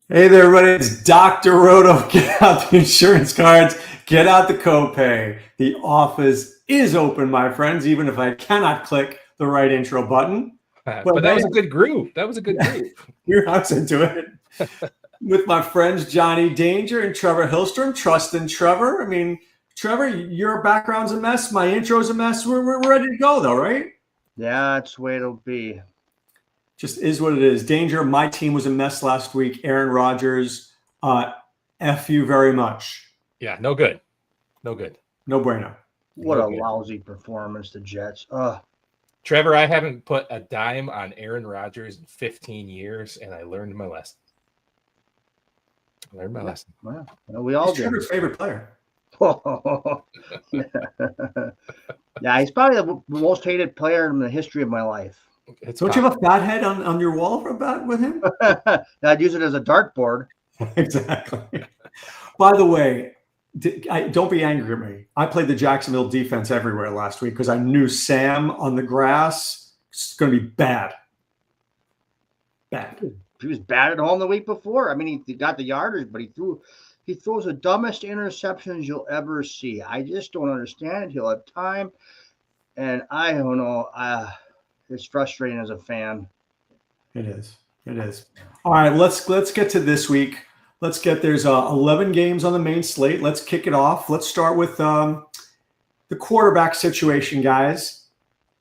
Hey there, everybody. It's Dr. Roto. Get out the insurance cards. Get out the copay. The office is open, my friends, even if I cannot click the right intro button. But But that was a good groove. That was a good groove. you're out into it. With my friends Jonny Danger and Trevor Hillstrom. Trust in Trevor. I mean, Trevor, your background's a mess. My intro's a mess. We're ready to go, though, right? Yeah, that's the way it'll be. Just is what it is. Danger, my team was a mess last week. Aaron Rodgers, F you very much. Yeah, no good. No good. No bueno. What a lousy performance, the Jets. Trevor, I haven't put a dime on Aaron Rodgers in 15 years, and I learned my lesson. Well, we all He's did. Trevor's favorite player. Yeah, he's probably the most hated player in the history of my life. Don't you have a fat head on your wall for about with him? I'd use it as a dartboard. Exactly. By the way, don't be angry at me. I played the Jacksonville defense everywhere last week because I knew Sam on the grass is going to be bad. Bad. He was bad at home the week before. I mean, he got the yardage, but he throws the dumbest interceptions you'll ever see. I just don't understand it. He'll have time, and I don't know. It's frustrating as a fan. It is. It is. All right, let's get to this week. There's 11 games on the main slate. Let's kick it off. Let's start with the quarterback situation, guys.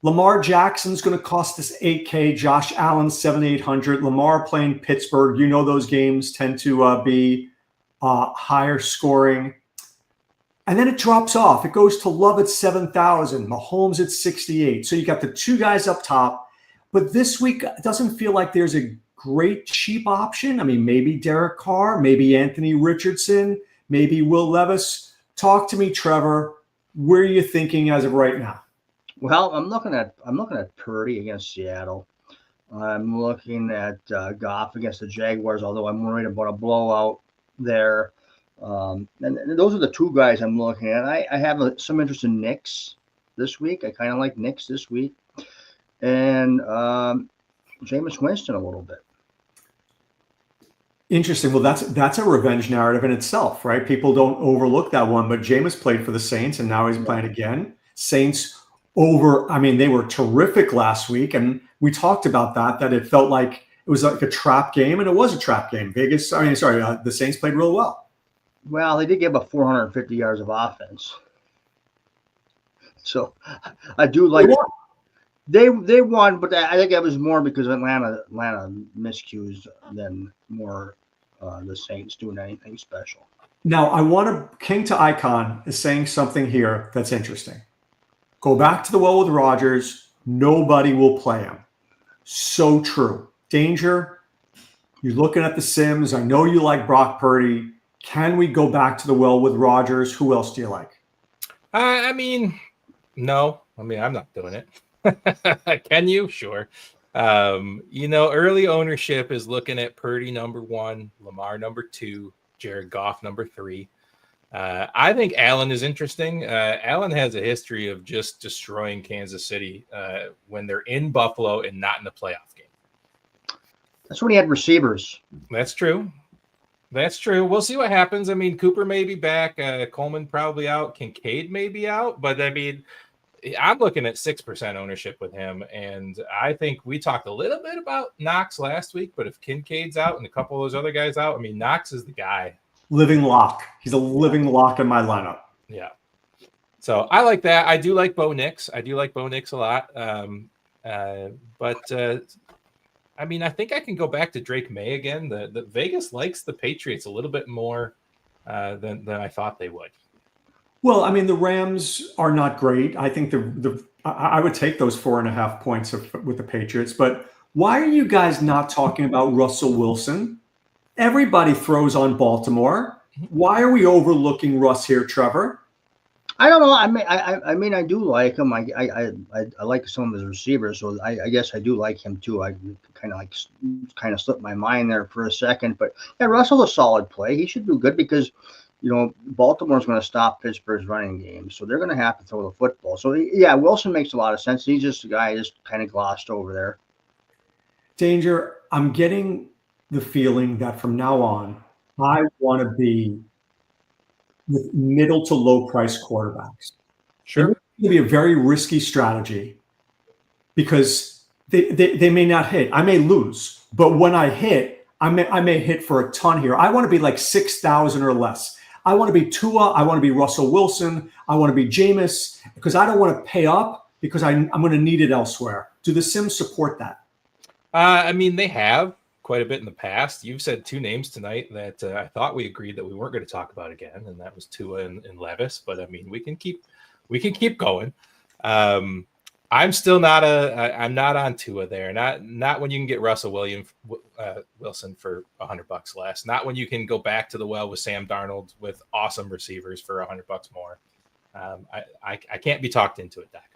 Lamar Jackson's going to cost us $8K. Josh Allen, $7,800. Lamar playing Pittsburgh. You know those games tend to be higher scoring. And then it drops off. It goes to Love at 7,000. Mahomes at 68. So you got the two guys up top. But this week, it doesn't feel like there's a great cheap option. I mean, maybe Derek Carr, maybe Anthony Richardson, maybe Will Levis. Talk to me, Trevor. Where are you thinking as of right now? Well, I'm looking at Purdy against Seattle. I'm looking at Goff against the Jaguars, although I'm worried about a blowout there. And those are the two guys I'm looking at. I have some interest in Knicks this week. I kind of like Knicks this week. And Jameis Winston a little bit. Interesting. Well, that's a revenge narrative in itself, right? People don't overlook that one. But Jameis played for the Saints, and now he's playing again. Saints they were terrific last week. And we talked about that it felt like it was like a trap game, and it was a trap game. The Saints played real well. Well, they did give up 450 yards of offense. So I do like they won, but I think that was more because Atlanta miscues than more the Saints doing anything special. Now, King to Icon is saying something here that's interesting. Go back to the well with Rodgers. Nobody will play him. So true. Danger, you're looking at the Sims. I know you like Brock Purdy. Can we go back to the well with Rodgers? Who else do you like? No. I'm not doing it. Can you? Sure. Early ownership is looking at Purdy number 1, Lamar number 2, Jared Goff number 3. I think Allen is interesting. Allen has a history of just destroying Kansas City when they're in Buffalo and not in the playoff game. That's when he had receivers. That's true. We'll see what happens. I mean, Cooper may be back. Coleman probably out. Kincaid may be out. But, I'm looking at 6% ownership with him. And I think we talked a little bit about Knox last week. But if Kincaid's out and a couple of those other guys out, Knox is the guy. Living lock. He's a living lock in my lineup. Yeah. So I like that. I do like Bo Nix. a lot. I think I can go back to Drake May again. The Vegas likes the Patriots a little bit more than I thought they would. Well, the Rams are not great. I think I would take those 4.5 points with the Patriots. But why are you guys not talking about Russell Wilson? Everybody throws on Baltimore. Why are we overlooking Russ here, Trevor? I don't know. I do like him. I like some of his receivers, so I guess I do like him too. I kind of slipped my mind there for a second, but yeah, Russell's a solid play. He should do good because Baltimore's going to stop Pittsburgh's running game, so they're going to have to throw the football. So yeah, Wilson makes a lot of sense. He's just a guy just kind of glossed over there. Danger. I'm getting the feeling that from now on, I want to be with middle to low price quarterbacks. Sure. And it's going to be a very risky strategy because they may not hit. I may lose, but when I hit, I may hit for a ton here. I want to be like 6,000 or less. I want to be Tua. I want to be Russell Wilson. I want to be Jameis because I don't want to pay up because I'm going to need it elsewhere. Do the Sims support that? I mean, they have quite a bit in the past. You've said two names tonight that I thought we agreed that we weren't going to talk about again, and that was Tua and Levis. But I mean, we can keep going. I'm still not I'm not on Tua there. Not when you can get Russell Wilson for $100 less. Not when you can go back to the well with Sam Darnold with awesome receivers for $100 more. I can't be talked into it, Dak.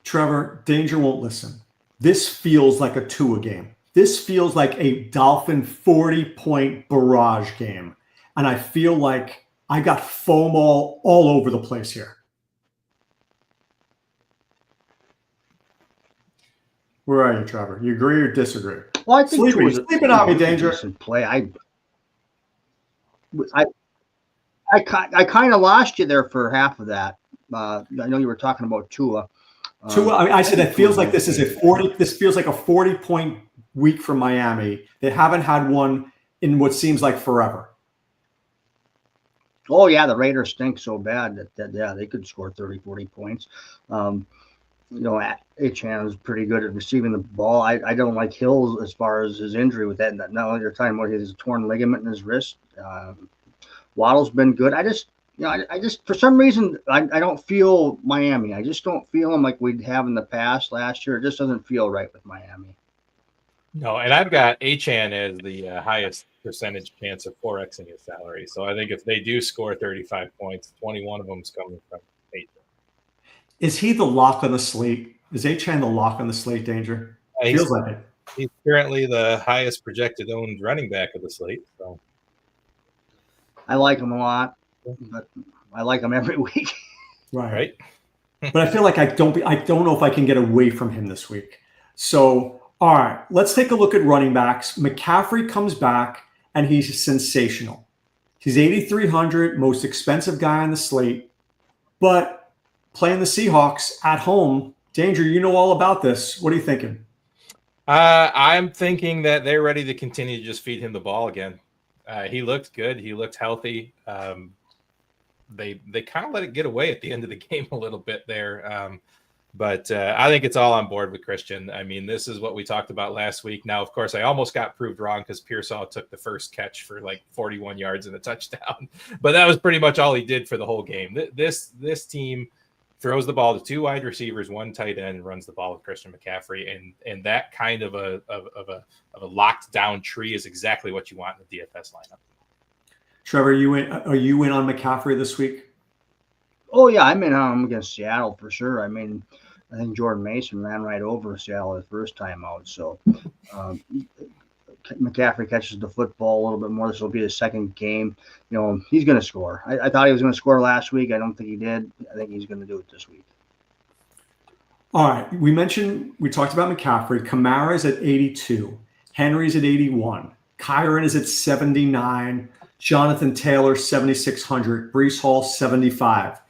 Trevor, Danger won't listen. This feels like a Tua game. This feels like a Dolphin 40-point barrage game. And I feel like I got FOMO all over the place here. Where are you, Trevor? You agree or disagree? Well, I think sleeping on me, Danger. Play. I kind of lost you there for half of that. I know you were talking about Tua. I said it feels like this is a 40. This feels like a 40-point week for Miami. They haven't had one in what seems like forever. Oh yeah, the Raiders stink so bad that yeah, they could score 30, 40 points. Achane is pretty good at receiving the ball. I don't like Hills as far as his injury with that. Not only you're talking about his torn ligament in his wrist. Waddle's been good. I just for some reason I don't feel Miami. I just don't feel them like we'd have in the past last year. It just doesn't feel right with Miami. No, and I've got Achane as the highest percentage chance of 4xing his salary. So I think if they do score 35 points, 21 of them is coming from Achane. Is he the lock on the slate? Is Achane the lock on the slate, Danger? Feels like it. He's currently the highest projected owned running back of the slate. So I like him a lot, but I like him every week. Right. But I feel like I don't know if I can get away from him this week. So, all right, let's take a look at running backs. McCaffrey comes back, and he's sensational. He's 8,300, most expensive guy on the slate. But playing the Seahawks at home, Danger, you know all about this. What are you thinking? I'm thinking that they're ready to continue to just feed him the ball again. He looked good. He looked healthy. They kind of let it get away at the end of the game a little bit there. But I think it's all on board with Christian. I mean, this is what we talked about last week. Now, of course, I almost got proved wrong because Pearsall took the first catch for like 41 yards and a touchdown. But that was pretty much all he did for the whole game. This team throws the ball to two wide receivers, one tight end, runs the ball with Christian McCaffrey, and that kind of a locked down tree is exactly what you want in the DFS lineup. Trevor, are you in on McCaffrey this week? Oh yeah, I'm in on him against Seattle for sure. I mean, I think Jordan Mason ran right over Seattle the first time out. So McCaffrey catches the football a little bit more. This will be his second game. He's going to score. I thought he was going to score last week. I don't think he did. I think he's going to do it this week. All right. We talked about McCaffrey. Kamara's at 82. Henry's at 81. Kyron is at 79. Jonathan Taylor, 7,600. Breece Hall, 75.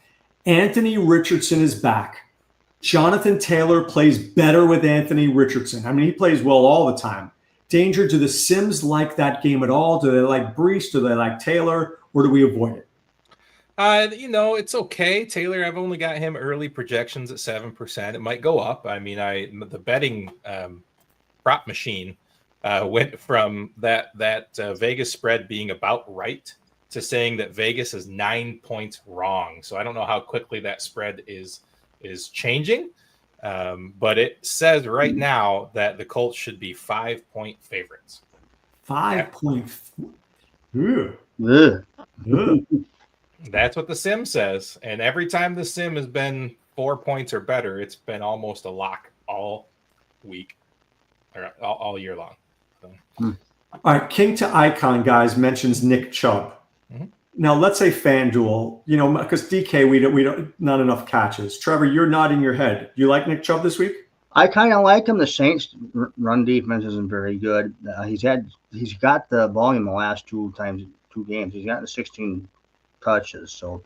Anthony Richardson is back. Jonathan Taylor plays better with Anthony Richardson. I mean, he plays well all the time. Danger, do the Sims like that game at all? Do they like Breece? Do they like Taylor? Or do we avoid it? It's okay. Taylor, I've only got him early projections at 7%. It might go up. I mean, the betting prop machine went from that Vegas spread being about right to saying that Vegas is 9 points wrong. So I don't know how quickly that spread is changing. But it says right now that the Colts should be 5-point favorites. 5 points. That's what the sim says. And every time the sim has been 4 points or better, it's been almost a lock all week or all year long. So. All right. King to Icon, guys, mentions Nick Chubb. Mm-hmm. Now, let's say FanDuel, because DK, we don't not enough catches. Trevor, you're nodding your head. You like Nick Chubb this week? I kind of like him. The Saints' run defense isn't very good. He's had he's got the volume the last two games. He's gotten 16 touches, so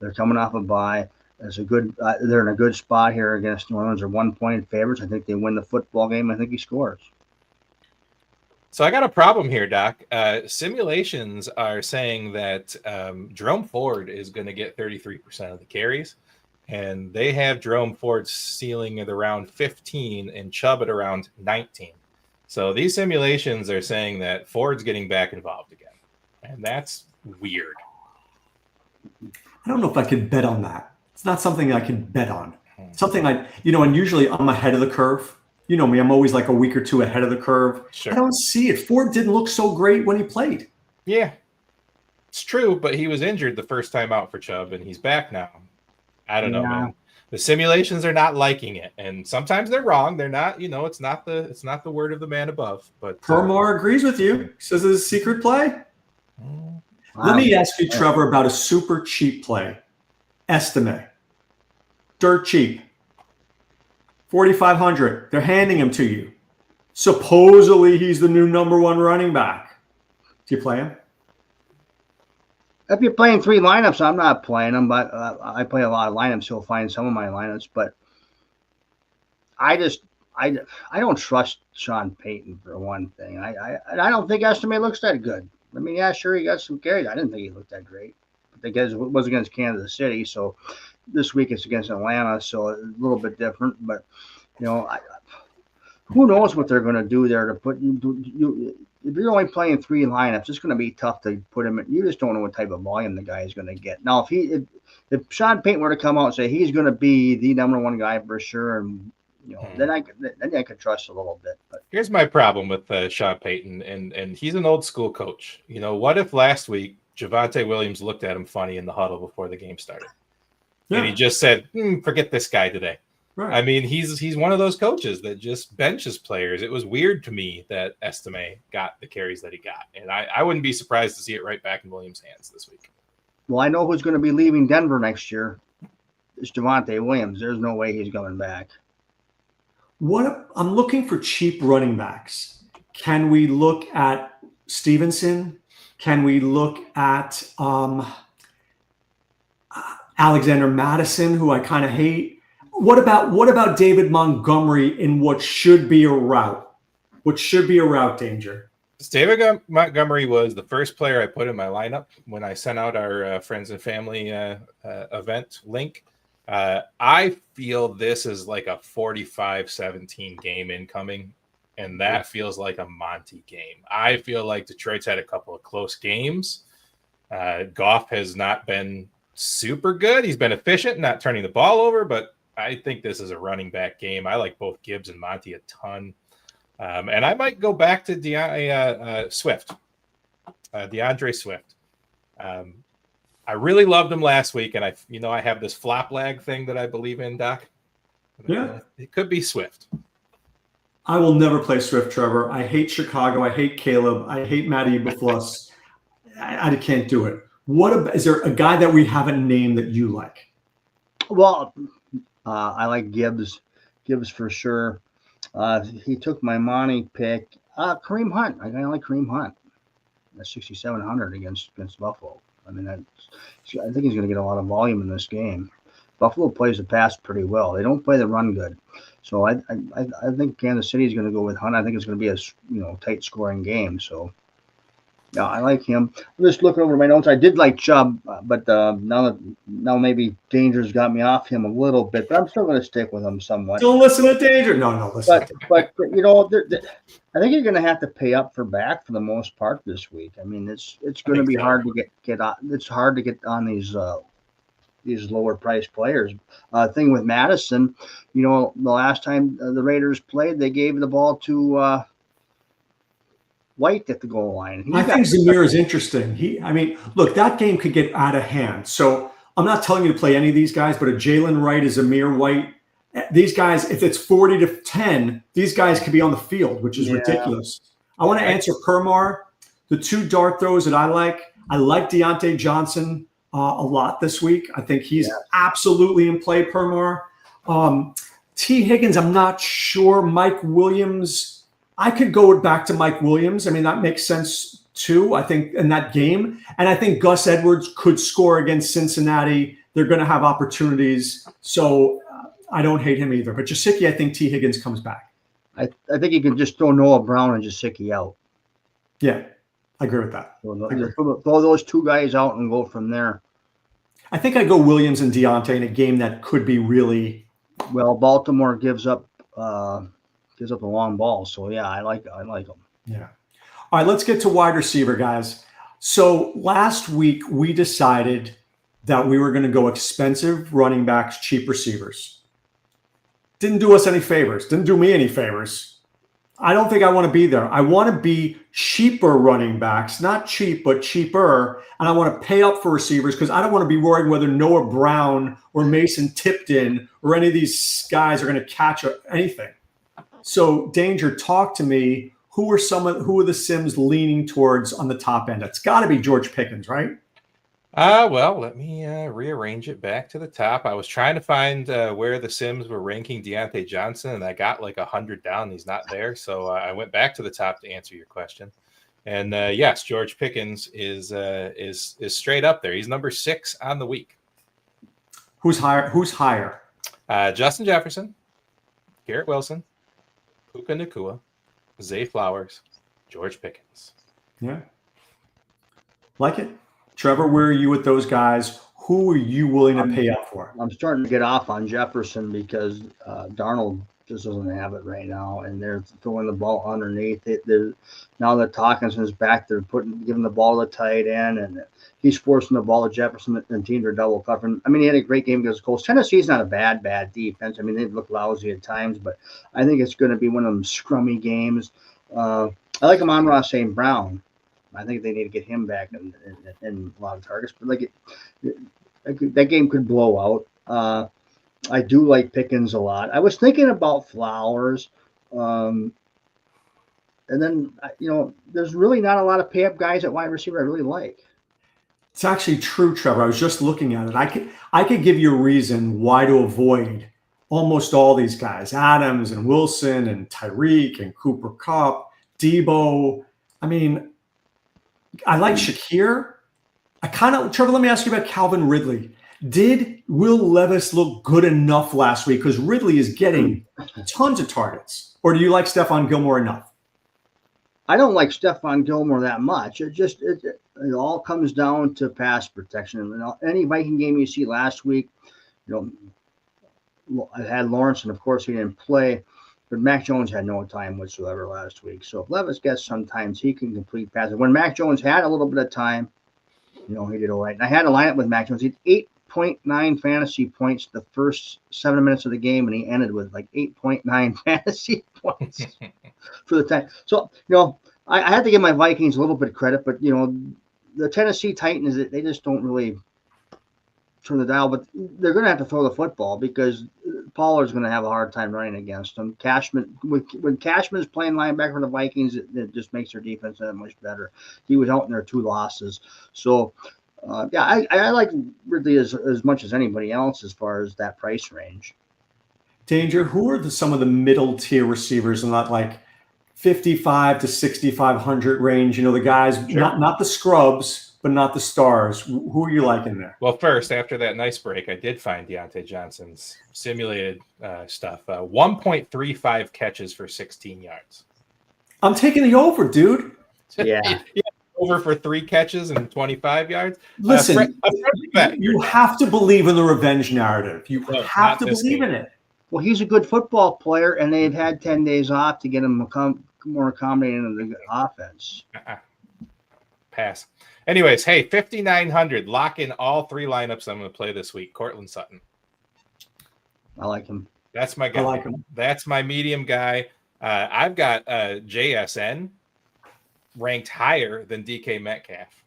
they're coming off a bye. There's a good. They're in a good spot here against New Orleans. They're 1-point favorites. I think they win the football game. I think he scores. So I got a problem here, Doc. Simulations are saying that Jerome Ford is going to get 33% of the carries, and they have Jerome Ford ceiling at around 15 and Chubb at around 19. So these simulations are saying that Ford's getting back involved again, and that's weird. I don't know if I could bet on that. It's not something I can bet on. Something and usually I'm ahead of the curve. You know me, I'm always like a week or two ahead of the curve. Sure. I don't see it. Ford didn't look so great when he played. Yeah, it's true, but he was injured the first time out for Chubb, and he's back now. I don't know, man. The simulations are not liking it, and sometimes they're wrong. They're not, it's not the word of the man above. But Permar agrees with you. Says it's a secret play. Wow. Let me ask you, Trevor, about a super cheap play. Estime. Dirt cheap. 4,500. They're handing him to you. Supposedly he's the new number one running back. Do you play him? If you're playing 3 lineups, I'm not playing them, but I play a lot of lineups. You'll find some of my lineups, but I don't trust Sean Payton for one thing. I don't think Estime looks that good. I mean, yeah, sure, he got some carries. I didn't think he looked that great. But it was against Kansas City, so this week it's against Atlanta, so a little bit different. But who knows what they're going to do there to put you. If you're only playing 3 lineups, it's going to be tough to put him in. You just don't know what type of volume the guy is going to get. Now, if Sean Payton were to come out and say he's going to be the number one guy for sure, and then I could trust a little bit. But here's my problem with Sean Payton, and he's an old school coach. What if last week Javonte Williams looked at him funny in the huddle before the game started, and he just said, "Forget this guy today." Right. I mean, he's one of those coaches that just benches players. It was weird to me that Estime got the carries that he got, and I wouldn't be surprised to see it right back in Williams' hands this week. Well, I know who's going to be leaving Denver next year. It's Javonte Williams. There's no way he's coming back. I'm looking for cheap running backs. Can we look at Stevenson? Can we look at Alexander Madison, who I kind of hate? What about David Montgomery in what should be a route? What should be a route, Danger? David Montgomery was the first player I put in my lineup when I sent out our friends and family event link. I feel this is like a 45-17 game incoming, and that feels like a Monty game. I feel like Detroit's had a couple of close games. Goff has not been super good. He's been efficient, not turning the ball over, but I think this is a running back game. I like both Gibbs and Monty a ton. And I might go back to DeAndre Swift. I really loved him last week, and I have this flop lag thing that I believe in, Doc. Yeah. It could be Swift. I will never play Swift, Trevor. I hate Chicago. I hate Caleb. I hate Matty Eberflus. I can't do it. Is there a guy that we haven't named that you like? Well, I like Gibbs for sure. He took my money pick. Kareem Hunt. I like Kareem Hunt. That's 6,700 against Buffalo. I mean, I think he's going to get a lot of volume in this game. Buffalo plays the pass pretty well. They don't play the run good. So I think Kansas City is going to go with Hunt. I think it's going to be a tight scoring game. So yeah, I like him. I'm just looking over my notes. I did like Chubb, but now maybe Danger's got me off him a little bit. But I'm still going to stick with him somewhat. Don't listen to Danger. No, listen. But I think you're going to have to pay up for back for the most part this week. I mean, it's going to be hard to get on. It's hard to get on these lower priced players. Thing with Madison, the last time the Raiders played, they gave the ball to White at the goal line. I think Zamir is interesting. Look, that game could get out of hand. So I'm not telling you to play any of these guys, but a Jalen Wright, a Zamir White, these guys, if it's 40-10, these guys could be on the field, which is ridiculous. I want to answer Permar. The 2 dart throws that I like Deontay Johnson a lot this week. I think he's absolutely in play, Permar. T. Higgins, I'm not sure. Mike Williams, I could go back to Mike Williams. I mean, that makes sense too, I think, in that game. And I think Gus Edwards could score against Cincinnati. They're going to have opportunities. So I don't hate him either. But Gesicki, I think T. Higgins comes back. I think you can just throw Noah Brown and Gesicki out. Yeah, I agree with that. Throw those two guys out and go from there. I think I go Williams and Deontay in a game that could be really. Well, Baltimore gives up the long ball. So, yeah, I like them. Yeah. All right, let's get to wide receiver, guys. So last week we decided that we were going to go expensive running backs, cheap receivers. Didn't do us any favors. Didn't do me any favors. I don't think I want to be there. I want to be cheaper running backs, not cheap, but cheaper. And I want to pay up for receivers because I don't want to be worried whether Noah Brown or Mason Tipton or any of these guys are going to catch anything. So, Danger, talk to me. Who are the Sims leaning towards on the top end? It's got to be George Pickens, right? Well, let me rearrange it back to the top. I was trying to find where the Sims were ranking Deontay Johnson, and I got like 100 down. He's not there, so I went back to the top to answer your question. And yes, George Pickens is straight up there. He's number 6 on the week. Who's higher? Justin Jefferson, Garrett Wilson, Puka Nacua, Zay Flowers, George Pickens. Yeah. Like it. Trevor, where are you with those guys? Who are you willing to pay up for? I'm starting to get off on Jefferson because Darnold just doesn't have it right now, and they're throwing the ball underneath it. Now that Hawkinson's back, they're giving the ball to tight end, and he's forcing the ball to Jefferson, and teams are double covering. I mean, he had a great game against the Colts. Tennessee's not a bad defense. I mean, they look lousy at times, but I think it's going to be one of them scrummy games. I like Amon-Ra St. Brown. I think they need to get him back in a lot of targets, but that game could blow out. I do like Pickens a lot. I was thinking about Flowers, and then there's really not a lot of pay up guys at wide receiver I really like. It's actually true, Trevor. I was just looking at it. I could give you a reason why to avoid almost all these guys: Adams and Wilson and Tyreek and Cooper Kupp, Debo. I mean, I like Shakir. Trevor, let me ask you about Calvin Ridley. Did Will Levis look good enough last week? Because Ridley is getting tons of targets. Or do you like Stephon Gilmore enough? I don't like Stephon Gilmore that much. It all comes down to pass protection. Any Viking game you see last week, I had Lawrence, and of course he didn't play. But Mac Jones had no time whatsoever last week. So if Levis gets sometimes he can complete passes. When Mac Jones had a little bit of time, he did all right. And I had a lineup with Mac Jones. He had 8.9 fantasy points the first 7 minutes of the game, and he ended with like 8.9 fantasy points for the time. So, I had to give my Vikings a little bit of credit, but, the Tennessee Titans, they just don't really turn the dial, but they're going to have to throw the football because Pollard's going to have a hard time running against them. When Cashman's playing linebacker for the Vikings, it just makes their defense that much better. He was out in their 2 losses. So, I like Ridley as much as anybody else as far as that price range. Danger, who are some of the middle tier receivers in that like 55 to 6,500 range? The guys, sure. not the scrubs, but not the stars. Who are you liking there? Well, first, after that nice break, I did find Deontay Johnson's simulated stuff. 1.35 catches for 16 yards. I'm taking the over, dude. Yeah. Over for 3 catches and 25 yards. Listen, you have to believe in the revenge narrative. You have to believe in it. Well, he's a good football player, and they've had 10 days off to get him more accommodating in the offense. Pass. Anyways, hey, 5,900. Lock in all 3 lineups I'm going to play this week. Cortland Sutton. I like him. That's my guy. I like him. That's my medium guy. I've got JSN ranked higher than DK Metcalf.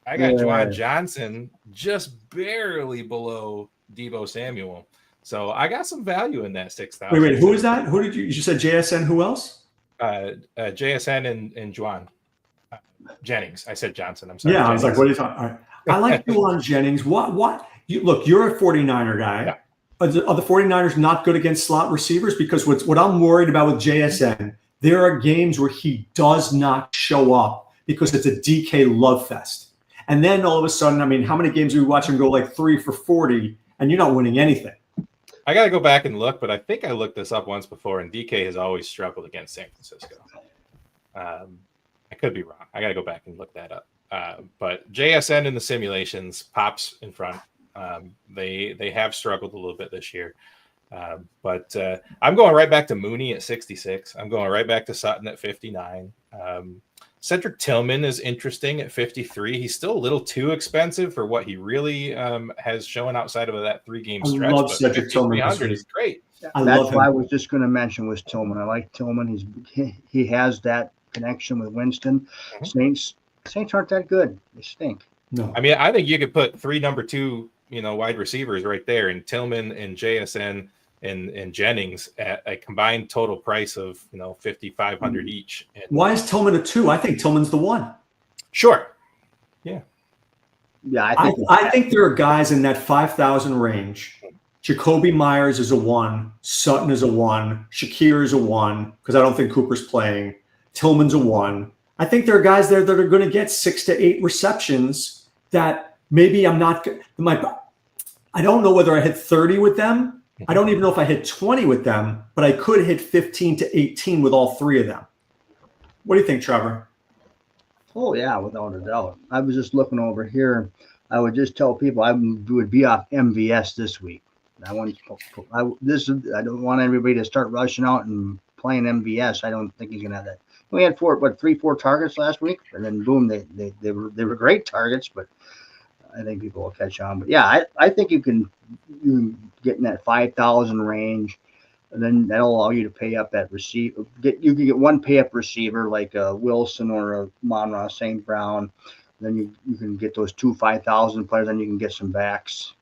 I got Juwan Johnson just barely below Deebo Samuel. So I got some value in that 6,000. Wait, who is that? Who did you said JSN? Who else? JSN and Juwan Jennings. I said Johnson. I'm sorry. Yeah, Jennings. I was like, what are you talking? All right. I like Juwan Jennings. What? Look, you're a 49er guy. Yeah. Are the 49ers not good against slot receivers? Because what I'm worried about with JSN, there are games where he does not show up because it's a DK love fest. And then all of a sudden, I mean, how many games do we watch him go like 3 for 40 and you're not winning anything? I got to go back and look, but I think I looked this up once before, and DK has always struggled against San Francisco. I could be wrong. I got to go back and look that up. But JSN in the simulations pops in front. They have struggled a little bit this year. But I'm going right back to Mooney at 66. I'm going right back to Sutton at 59. Cedric Tillman is interesting at 53. He's still a little too expensive for what he really has shown outside of that 3-game stretch. I love Cedric Tillman. 300 is great. That's why I was just going to mention was Tillman. I like Tillman. He has that connection with Winston. Saints aren't that good. They stink. No. I mean, I think you could put 3 number 2, wide receivers right there, and Tillman and JSN and Jennings at a combined total price of $5,500 each. And why is Tillman a 2? I think Tillman's the 1. Sure. Yeah. Yeah, I think there are guys in that 5,000 range. Jacoby Myers is a 1. Sutton is a 1. Shakir is a 1 because I don't think Cooper's playing. Tillman's a 1. I think there are guys there that are going to get 6 to 8 receptions that maybe I'm not. I don't know whether I hit 30 with them. I don't even know if I hit 20 with them, but I could hit 15 to 18 with all 3 of them. What do you think, Trevor? Oh, yeah, without a doubt. I was just looking over here. I would just tell people I would be off MVS this week. I don't want everybody to start rushing out and playing MVS. I don't think he's going to have that. We had 4 targets last week, and then boom, they were great targets, but I think people will catch on. But yeah, I think you can get in that 5,000 range, and then that'll allow you to pay up that receiver. You can get one pay up receiver like a Wilson or a Monroe St. Brown. Then you can get those 2 5,000 players, then you can get some backs.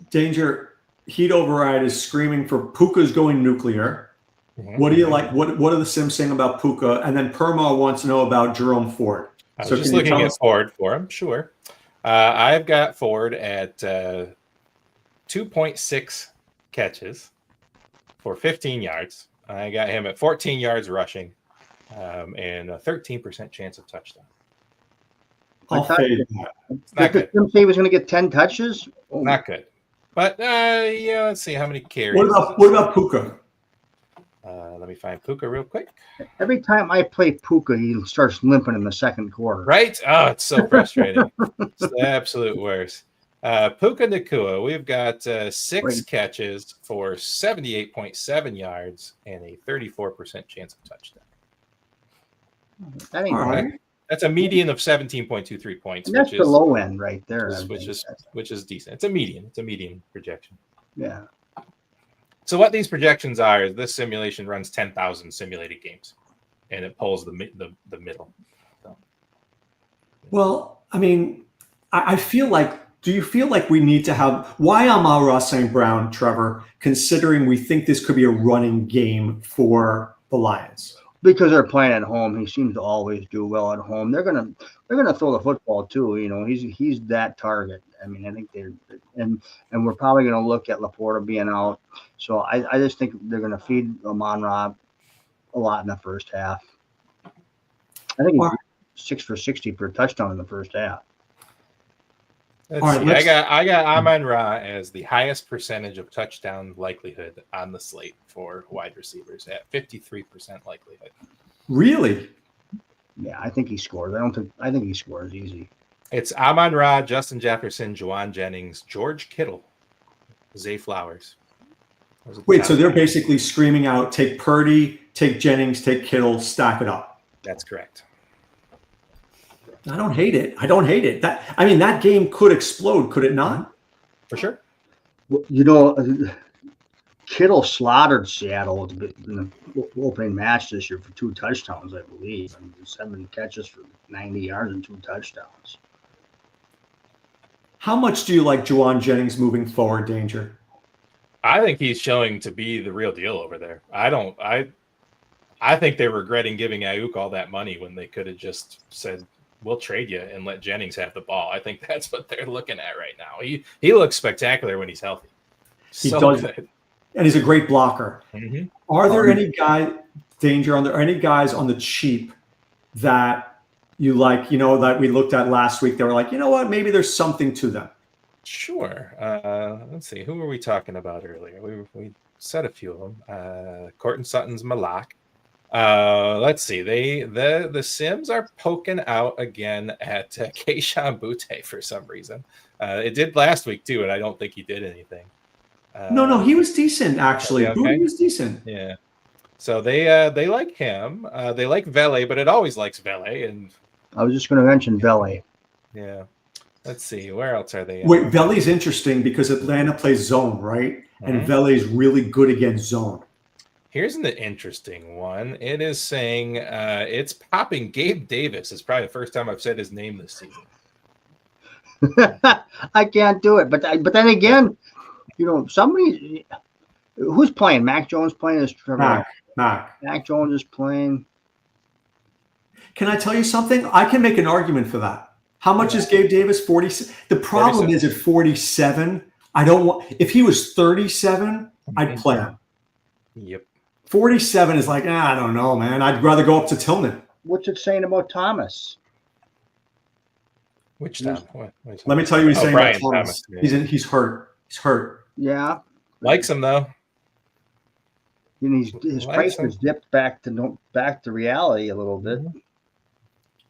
Danger, Heat Override is screaming for Puka's going nuclear. What do you like? What are the Sims saying about Puka? And then Perma wants to know about Jerome Ford. I was just looking at Ford for him. Sure. I've got Ford at 2.6 catches for 15 yards. I got him at 14 yards rushing and a 13% chance of touchdown. I'll fade that. It's not good. Did say he was going to get 10 touches? Oh. Not good. But let's see how many carries. What about Puka? Let me find Puka real quick. Every time I play Puka, he starts limping in the second quarter. Right? Oh, it's so frustrating. It's the absolute worst. Puka Nacua, we've got 6 catches for 78.7 yards and a 34% chance of touchdown. That ain't right. That's a median of 17.23 points. That's the low end right there. Which is decent. It's a median. It's a median projection. Yeah. So what these projections are is this simulation runs 10,000 simulated games, and it pulls the middle. So. Well, I mean, I feel like. Do you feel like we need to have why Amon-Ra St. Brown, Trevor, considering we think this could be a running game for the Lions? Because they're playing at home, he seems to always do well at home. They're gonna throw the football too. He's that target. I mean, I think and we're probably gonna look at Laporta being out. So I just think they're gonna feed Amon-Ra a lot in the first half. I think he's 6 for 60 per touchdown in the first half. I got Amon-Ra as the highest percentage of touchdown likelihood on the slate for wide receivers at 53% likelihood. Really? Yeah, I think he scores. I think he scores easy. It's Amon-Ra, Justin Jefferson, Juwan Jennings, George Kittle, Zay Flowers. Wait, so they're basically screaming out, take Purdy, take Jennings, take Kittle, stack it up. That's correct. I don't hate it. That game could explode, could it not? For sure. Kittle slaughtered Seattle in the opening match this year for 2 touchdowns, I believe. 7 catches for 90 yards and 2 touchdowns. How much do you like Juwan Jennings moving forward, Danger? I think he's showing to be the real deal over there. I think they're regretting giving Ayuk all that money when they could have just said, we'll trade you and let Jennings have the ball. I think that's what they're looking at right now. He looks spectacular when he's healthy. He does. Good. And he's a great blocker. Mm-hmm. Are there any guys? Danger, are there any guys on the cheap that you like, that we looked at last week that were like, you know what, maybe there's something to them? Sure. Let's see. Who were we talking about earlier? We said a few of them. Corton Sutton's Malak. Let's see. The Sims are poking out again at Keishawn Butte for some reason. It did last week too, and I don't think he did anything. No, he was decent actually. Okay. Butte was decent. Yeah. So they like him. They like Vele, but it always likes Vele. And I was just going to mention Vele. yeah. Let's see. Where else are they? Wait, Vele's interesting because Atlanta plays zone, right? And Vele's really good against zone. Here's an interesting one. It is saying it's popping Gabe Davis. It's probably the first time I've said his name this season. I can't do it. But then again, somebody who's playing. Mac Jones playing as Trevor. Mac Jones is playing. Can I tell you something? I can make an argument for that. How much is Gabe Davis? 47. The problem is at 47. I don't want. If he was 37, I'd play him. Yep. 47 is like, I don't know, man. I'd rather go up to Tillman. What's it saying about Thomas? Which Tom? Let me tell you what he's saying Brian about Thomas. Yeah. He's hurt. He's hurt. Yeah. Likes him though. His price has dipped back to reality a little bit.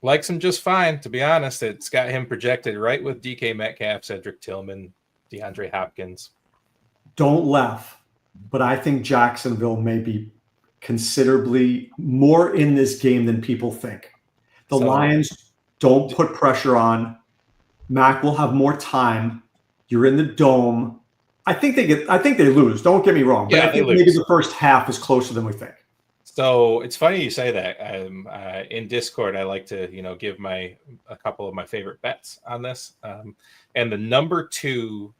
Likes him just fine, to be honest. It's got him projected right with DK Metcalf, Cedric Tillman, DeAndre Hopkins. Don't laugh, but I think Jacksonville may be considerably more in this game than people think. The Lions don't put pressure on. Mac will have more time. You're in the dome. I think they lose. Don't get me wrong, but I think maybe the first half is closer than we think. So it's funny you say that. In Discord, I like to, give a couple of my favorite bets on this. And the number 2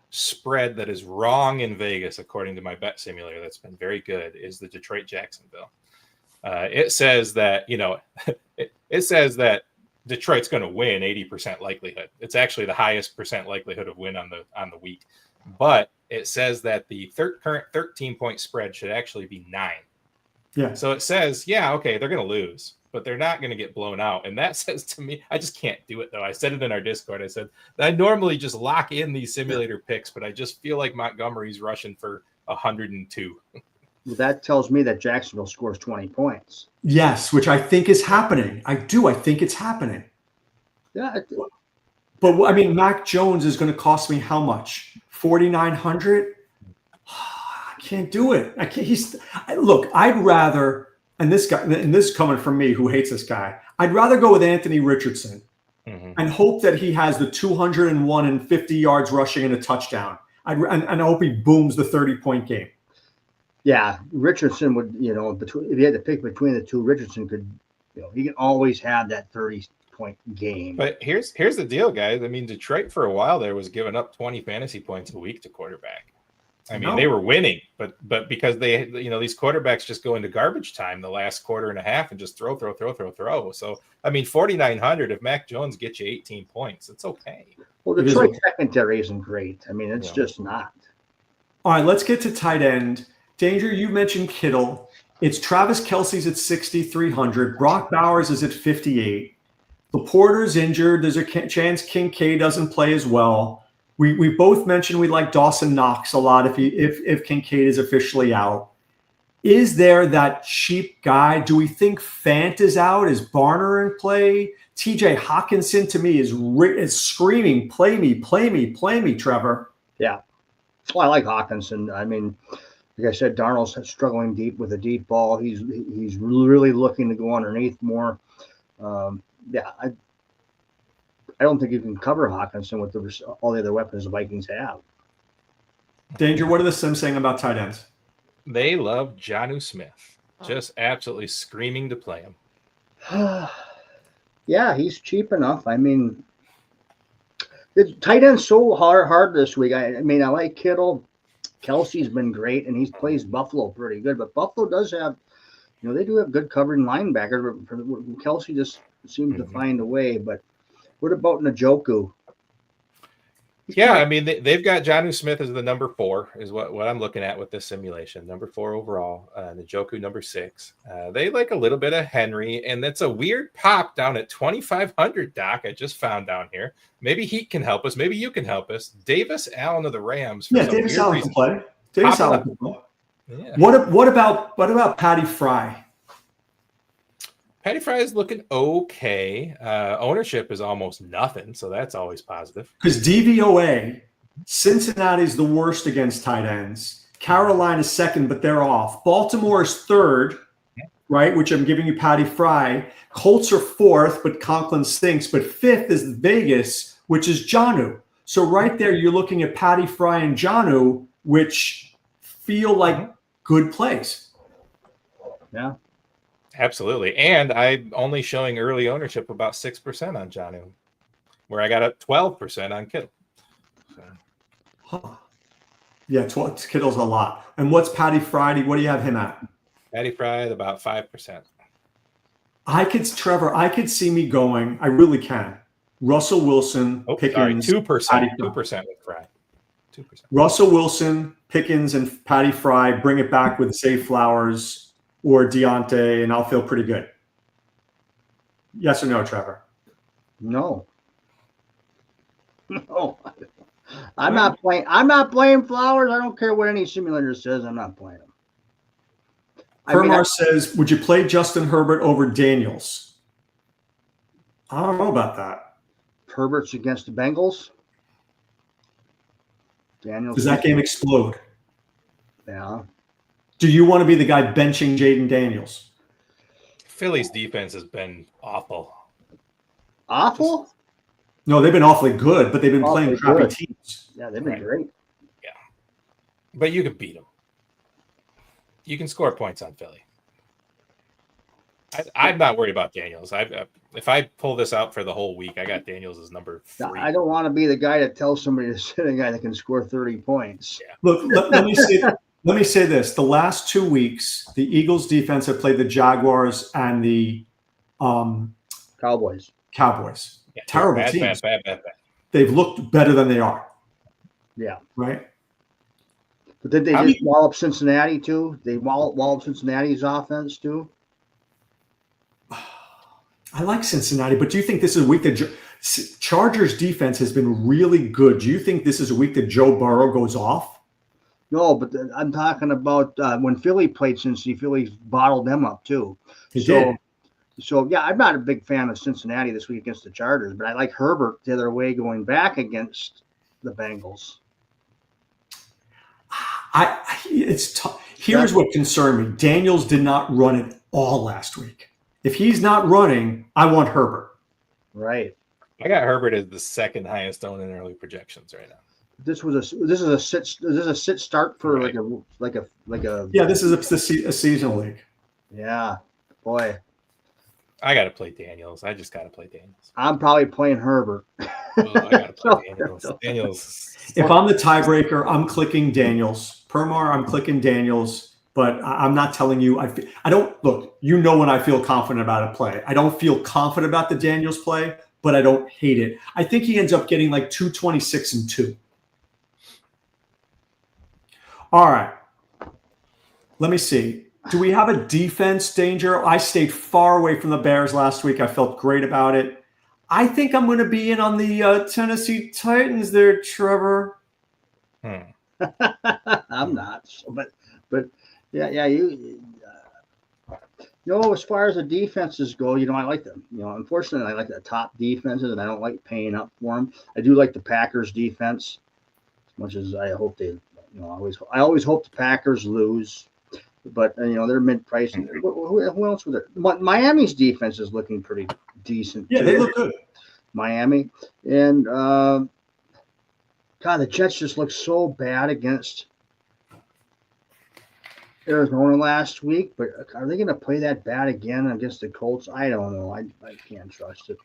spread that is wrong in Vegas, according to my bet simulator, that's been very good, is the Detroit Jacksonville. It says that, it says that Detroit's going to win 80% likelihood. It's actually the highest percent likelihood of win on the week. But it says that the current 13-point spread should actually be 9. Yeah. So it says, they're going to lose, but they're not going to get blown out. And that says to me, I just can't do it, though. I said it in our Discord. I said, I normally just lock in these simulator picks, but I just feel like Montgomery's rushing for 102. Well, that tells me that Jacksonville scores 20 points. Yes, which I think is happening. I think it's happening. Yeah. But, I mean, Mac Jones is going to cost me how much? $4,900? Can't do it. I can't. Look, I'd rather, and this is coming from me who hates this guy, I'd rather go with Anthony Richardson and hope that he has the 201 and 50 yards rushing and a touchdown. And I hope he booms the 30-point game. Yeah, Richardson would, if you had to pick between the two, Richardson could, he can always have that 30-point game. But here's the deal, guys. I mean, Detroit for a while there was giving up 20 fantasy points a week to quarterback. I mean, they were winning, but because they, these quarterbacks just go into garbage time the last quarter and a half and just throw. So, I mean, 4,900, if Mac Jones gets you 18 points, it's okay. Well, Detroit secondary isn't great. I mean, it's just not. All right, let's get to tight end. Danger, you mentioned Kittle. It's Travis Kelce's at 6,300. Brock Bowers is at 58. Laporta's injured. There's a chance Kincaid doesn't play as well. We both mentioned we like Dawson Knox a lot if Kincaid is officially out. Is there that cheap guy? Do we think Fant is out? Is Barner in play? TJ Hawkinson to me is screaming, play me, Trevor. Yeah. Well, I like Hawkinson. I mean, like I said, Darnold's struggling deep with a deep ball. He's really looking to go underneath more. I don't think you can cover Hawkinson with all the other weapons the Vikings have. Danger, what are the Sims saying about tight ends? They love Jonnu Smith. Just absolutely screaming to play him. Yeah, he's cheap enough. I mean, the tight end's so hard this week. I mean, I like Kittle. Kelsey's been great, and he plays Buffalo pretty good. But Buffalo does have, they do have good covering linebackers. Kelsey just seems to find a way. But what about Njoku? Yeah, I mean they've got Jonnu Smith as the number 4 is what I'm looking at with this simulation. Number 4 overall, Njoku number 6. They like a little bit of Henry, and that's a weird pop down at 2,500. Doc, I just found down here. Maybe he can help us. Maybe you can help us. Davis Allen of the Rams. For some Davis weird Allen reason. can play. Davis Popping Allen up. can play. Yeah. What about Patty Fry? Patty Fry is looking okay. Ownership is almost nothing, so that's always positive. Because DVOA, Cincinnati's the worst against tight ends. Carolina's second, but they're off. Baltimore is third, right? Which I'm giving you Patty Fry. Colts are fourth, but Conklin stinks. But fifth is Vegas, which is Jonnu. So right there, you're looking at Patty Fry and Jonnu, which feel like good plays. Yeah. Absolutely. And I'm only showing early ownership about 6% on Jonnu, where I got a 12% on Kittle. So. Huh. Yeah, Kittle's a lot. And what's Patty Friday? What do you have him at? Patty Fry at about 5%. Trevor, I could see me going. I really can. Russell Wilson, Pickens. 2%. 2% with Fry. 2%. Russell Wilson, Pickens, and Patty Fry. Bring it back with Zay Flowers or Deontay, and I'll feel pretty good. Yes or no, Trevor? No. No. I'm not playing Flowers. I don't care what any simulator says. I'm not playing them. Permar says, would you play Justin Herbert over Daniels? I don't know about that. Herbert's against the Bengals. Daniels. Does that game explode? Yeah. Do you want to be the guy benching Jaden Daniels? Philly's defense has been awful. Awful? No, they've been awfully good, but they've been playing crappy teams. Yeah, they've been great. Yeah. But you can beat them. You can score points on Philly. I'm not worried about Daniels. If I pull this out for the whole week, I got Daniels as number 3. I don't want to be the guy that tells somebody to sit a guy that can score 30 points. Yeah. Look, let me say this. The last 2 weeks, the Eagles defense have played the Jaguars and the Cowboys. Yeah, Terrible bad, teams. Bad. They've looked better than they are. Yeah. Right? But did they just wall up Cincinnati too? They wall up Cincinnati's offense too? I like Cincinnati, but do you think this is a week that Chargers defense has been really good? Do you think this is a week that Joe Burrow goes off? No, but I'm talking about when Philly played Cincinnati. Philly bottled them up too. He did. So yeah, I'm not a big fan of Cincinnati this week against the Chargers, but I like Herbert the other way going back against the Bengals. It's tough. Here's what concerned me. Daniels did not run it all last week. If he's not running, I want Herbert. Right. I got Herbert as the second highest owned in early projections right now. This is a sit start for right. like a Yeah, this is a seasonal league. Yeah, boy. I got to play Daniels. I just got to play Daniels. I'm probably playing Herbert. Well, I got to play Daniels. If I'm the tiebreaker, I'm clicking Daniels. Permar, I'm clicking Daniels. But I'm not telling you. I don't look. You know when I feel confident about a play. I don't feel confident about the Daniels play, but I don't hate it. I think he ends up getting like 226 and 2. All right. Let me see. Do we have a defense danger? I stayed far away from the Bears last week. I felt great about it. I think I'm going to be in on the Tennessee Titans there, Trevor. I'm not, but yeah. You know, as far as the defenses go, I like them. Unfortunately, I like the top defenses, and I don't like paying up for them. I do like the Packers defense, as much as I hope they. I always hope the Packers lose, but they're mid-price. Who else was there? Miami's defense is looking pretty decent. Yeah, they look good. Miami and God, the Jets just looked so bad against Arizona last week. But are they going to play that bad again against the Colts? I don't know. I can't trust it.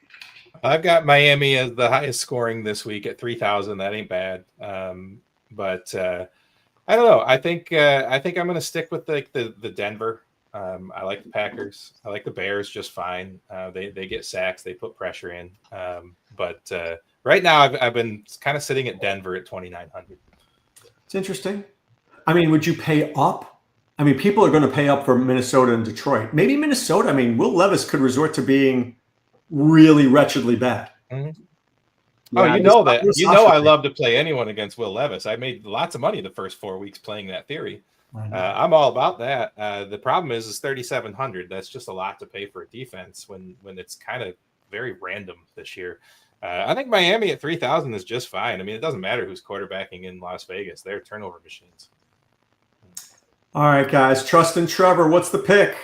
I've got Miami as the highest scoring this week at 3,000. That ain't bad. But I don't know. I think I'm going to stick with the Denver. I like the Packers. I like the Bears just fine. They get sacks. They put pressure in. But right now, I've been kind of sitting at Denver at 2,900. It's interesting. I mean, would you pay up? I mean, people are going to pay up for Minnesota and Detroit. Maybe Minnesota. I mean, Will Levis could resort to being really wretchedly bad. Mm-hmm. Yeah, You know that. You know I love to play anyone against Will Levis. I made lots of money the first 4 weeks playing that theory. I'm all about that. The problem is 3,700. That's just a lot to pay for a defense when it's kind of very random this year. I think Miami at 3,000 is just fine. I mean, it doesn't matter who's quarterbacking in Las Vegas. They're turnover machines. All right, guys. Trust in Trevor. What's the pick?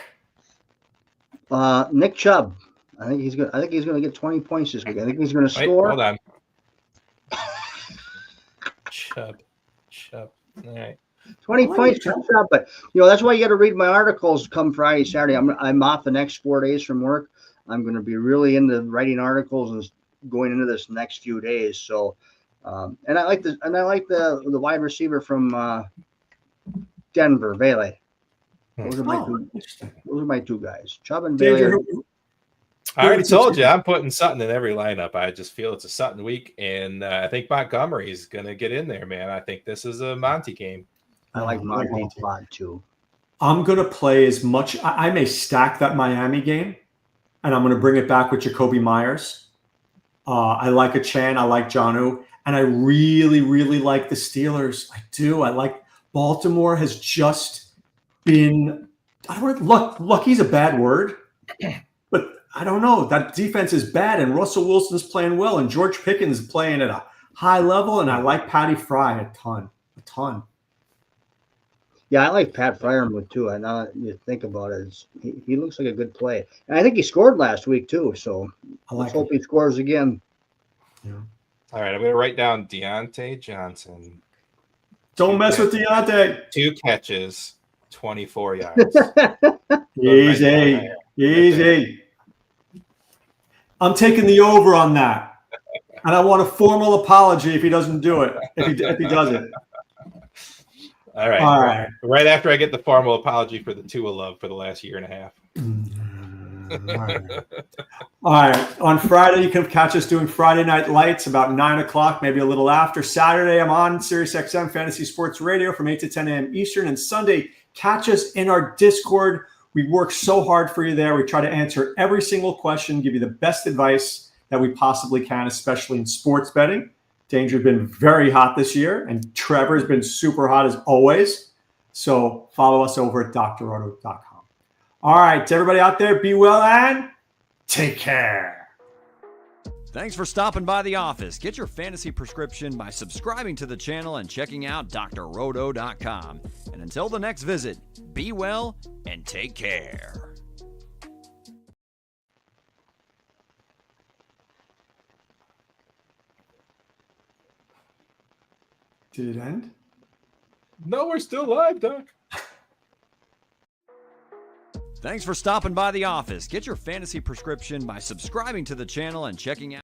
Nick Chubb. I think he's going to get 20 points this week. I think he's going to score. Hold on. Chubb. All right. 20 points for Chubb, but that's why you got to read my articles come Friday, Saturday. I'm off the next 4 days from work. I'm going to be really into writing articles and going into this next few days. So, and I like the wide receiver from Denver, Bailey. Those are my two guys, Chubb and Bailey. I already told you I'm putting Sutton in every lineup. I just feel it's a Sutton week, and I think Montgomery's going to get in there, man. I think this is a Monty game. I like Monty a lot too. I'm going to play as much. I may stack that Miami game, and I'm going to bring it back with Jacoby Myers. I like Achan. I like Jonnu. And I really, really like the Steelers. I do. I like Baltimore has just been – I don't want lucky's a bad word, but I don't know. That defense is bad, and Russell Wilson's playing well, and George Pickens is playing at a high level, and I like Patty Fry a ton. Yeah, I like Pat Freiermuth too. And now you think about it, he looks like a good play. And I think he scored last week too. So let's hope he scores again. Yeah. All right, I'm going to write down Deontay Johnson. Don't mess with Deontay. 2 catches, 24 yards. Easy. I'm taking the over on that. And I want a formal apology if he doesn't do it, if he does it. All right. Right after I get the formal apology for the Tua love for the last year and a half. All right. On Friday, you can catch us doing Friday Night Lights about 9 o'clock, maybe a little after. Saturday, I'm on SiriusXM Fantasy Sports Radio from 8 to 10 a.m. Eastern. And Sunday, catch us in our Discord. We work so hard for you there. We try to answer every single question, give you the best advice that we possibly can, especially in sports betting. Danger's been very hot this year, and Trevor's been super hot as always. So follow us over at drroto.com. All right, to everybody out there, be well and take care. Thanks for stopping by the office. Get your fantasy prescription by subscribing to the channel and checking out drroto.com. And until the next visit, be well and take care. Did it end? No, we're still live, Doc. Thanks for stopping by the office. Get your fantasy prescription by subscribing to the channel and checking out